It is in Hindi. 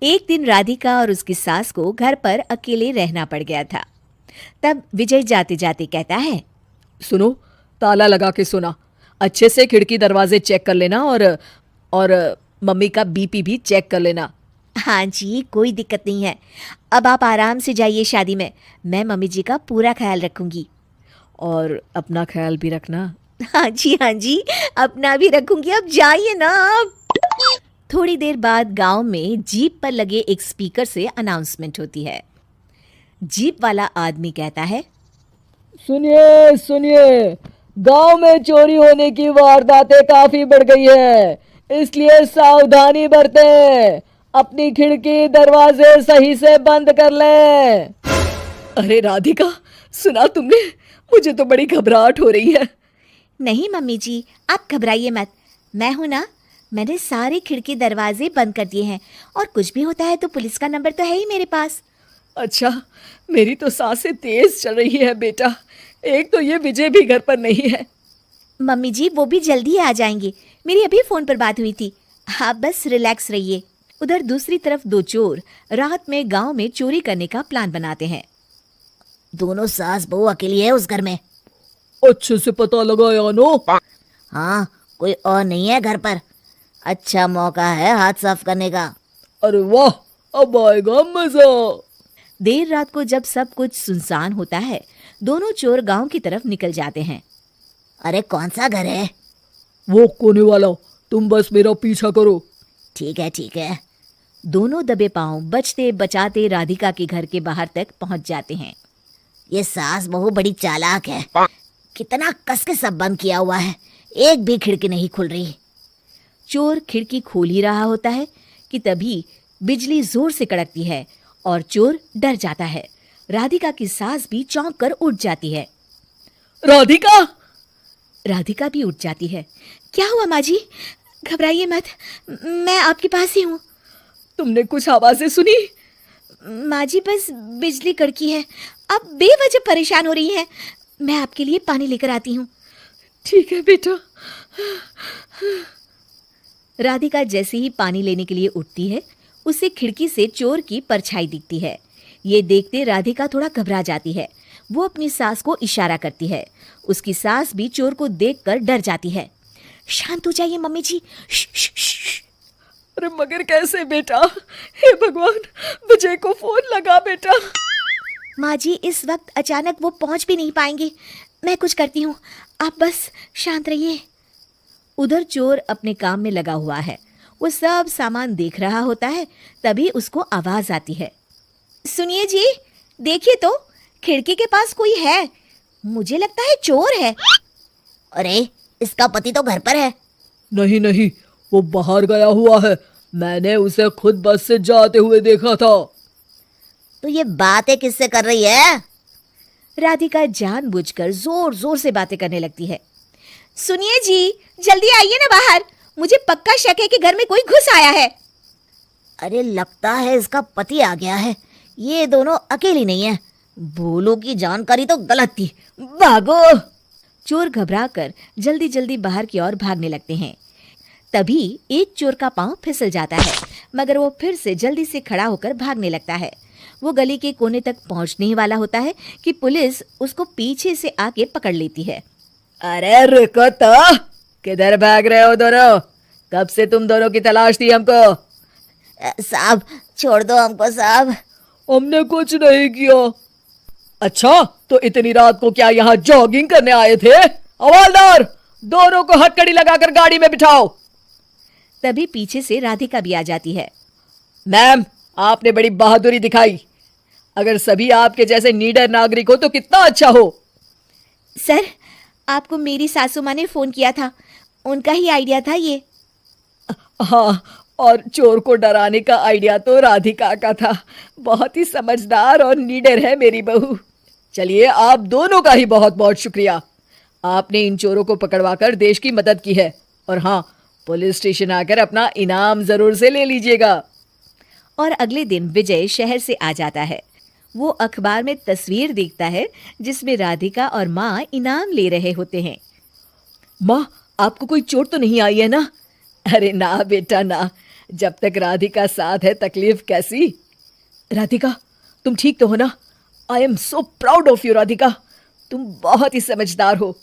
एक दिन राधिका और उसकी सास को घर पर अकेले रहना पड़ गया था। तब विजय जाते जाते कहता है, सुनो, ताला लगा के सोना, अच्छे से खिड़की दरवाजे चेक कर लेना और मम्मी का बीपी भी चेक कर लेना। हाँ जी, कोई दिक्कत नहीं है। अब आप आराम से जाइए शादी में, मैं मम्मी जी का पूरा ख्याल रखूंगी। और अपना ख्याल भी रखना। हाँ जी, अपना भी रखूंगी। अब जाइए ना आप। थोड़ी देर बाद गांव में जीप पर लगे एक स्पीकर से अनाउंसमेंट होती है। जीप वाला आदमी कहता है, सुनिए सुनिए, गांव में चोरी होने की वारदातें काफी बढ़ गई है, इसलिए सावधानी बरतें। अपनी खिड़की दरवाजे सही से बंद कर लें। अरे राधिका, सुना तुमने? मुझे तो बड़ी घबराहट हो रही है। नहीं मम्मी जी, आप घबराइए मत, मैं हूं ना। मैंने सारे खिड़की दरवाजे बंद कर दिए हैं, और कुछ भी होता है तो पुलिस का नंबर तो है ही मेरे पास। अच्छा, मेरी तो सांसें तेज चल रही है बेटा। एक तो ये विजय भी घर पर नहीं है। मम्मी जी, वो भी जल्दी आ जाएंगे, मेरी अभी फोन पर बात हुई थी। आप बस रिलैक्स रहिए। उधर दूसरी तरफ दो चोर रात में गांव में चोरी करने का प्लान बनाते हैं। दोनों सास बहू अकेली है उस घर में। अच्छे से पता लगाया नो? हाँ, कोई और नहीं है घर पर। अच्छा मौका है हाथ साफ करने का। अरे वाह, अब आएगा मजा। देर रात को जब सब कुछ सुनसान होता है, दोनों चोर गांव की तरफ निकल जाते हैं। अरे कौन सा घर है? वो कोने वाला, तुम बस मेरा पीछा करो। ठीक है। दोनों दबे पांव बचते बचाते राधिका के घर के बाहर तक पहुंच जाते हैं। ये सास बहू बड़ी चालाक है, कितना कस के सब बंद किया हुआ है, एक भी खिड़की नहीं खुल रही। चोर खिड़की खोल ही रहा होता है कि तभी बिजली जोर से कड़कती है और चोर डर जाता है। राधिका की सास भी चौंक कर उठ जाती है। राधिका भी उठ जाती है। क्या हुआ माँ जी? घबराइए मत, मैं आपके पास ही हूँ। तुमने कुछ आवाजें सुनी? माँ जी, बस बिजली कड़की है, आप बेवजह परेशान हो रही हैं। मैं आपके लिए पानी लेकर आती हूँ। ठीक है बेटा। राधिका जैसे ही पानी लेने के लिए उठती है, उसे खिड़की से चोर की परछाई दिखती है। ये देखते राधिका थोड़ा घबरा जाती है। वो अपनी सास को इशारा करती है। उसकी सास भी चोर को देखकर डर जाती है। शांत हो जाइए मम्मी जी। अरे मगर कैसे बेटा? हे भगवान, विजय को फोन लगा बेटा। माँ जी, इस वक्त अचानक वो पहुंच भी नहीं पाएंगे, मैं कुछ करती हूँ, आप बस शांत रहिए। उधर चोर अपने काम में लगा हुआ है। वो सब सामान देख रहा होता है। तभी उसको आवाज आती है। सुनिए जी, देखिए तो, खिड़की के पास कोई है। मुझे लगता है चोर है। अरे, इसका पति तो घर पर है। नहीं, वो बाहर गया हुआ है। मैंने उसे खुद बस से जाते हुए देखा था। तो ये बातें किससे कर रही है? राधिका जानबूझकर जोर जोर से बातें करने लगती है। सुनिए जी, जल्दी आइए ना बाहर, मुझे पक्का शक है कि घर में कोई घुस आया है। अरे, लगता है इसका पति आ गया है। ये दोनों अकेली नहीं है। भोलू की जानकारी तो गलत थी, भागो। चोर घबराकर जल्दी जल्दी बाहर की ओर भागने लगते हैं। तभी एक चोर का पांव फिसल जाता है, मगर वो फिर से जल्दी से खड़ा होकर भागने लगता है। वो गली के कोने तक पहुंचने ही वाला होता है कि पुलिस उसको पीछे से आके पकड़ लेती है। अरे रुको तो, किधर भाग रहे हो दोनों? कब से तुम दोनों की तलाश थी हमको? साहब, छोड़ दो हमको साहब। हमने कुछ नहीं किया। अच्छा, तो इतनी रात को क्या यहाँ जॉगिंग करने आए थे? हवलदार, दोनों को हथकड़ी लगाकर गाड़ी में बिठाओ। तभी पीछे से राधिका भी आ जाती है। मैम, आपने बड़ी बहादुरी दिखाई। अगर सभी आपके जैसे नीडर नागरिक हो तो कितना अच्छा हो। सर, आपको मेरी सासू माँ ने फोन किया था, उनका ही आइडिया था ये। हाँ, और चोर को डराने का आइडिया तो राधिका का था। बहुत ही समझदार और नीडर है मेरी बहू। चलिए, आप दोनों का ही बहुत बहुत शुक्रिया। आपने इन चोरों को पकड़वाकर देश की मदद की है। और हाँ, पुलिस स्टेशन आकर अपना इनाम जरूर से ले लीजिएगा। और अगले दिन विजय शहर से आ जाता है। वो अखबार में तस्वीर देखता है जिसमें राधिका और माँ इनाम ले रहे होते हैं। माँ, आपको कोई चोट तो नहीं आई है ना? अरे ना बेटा ना, जब तक राधिका साथ है तकलीफ कैसी। राधिका, तुम ठीक तो हो ना? I am so proud of you Radhika, तुम बहुत ही समझदार हो।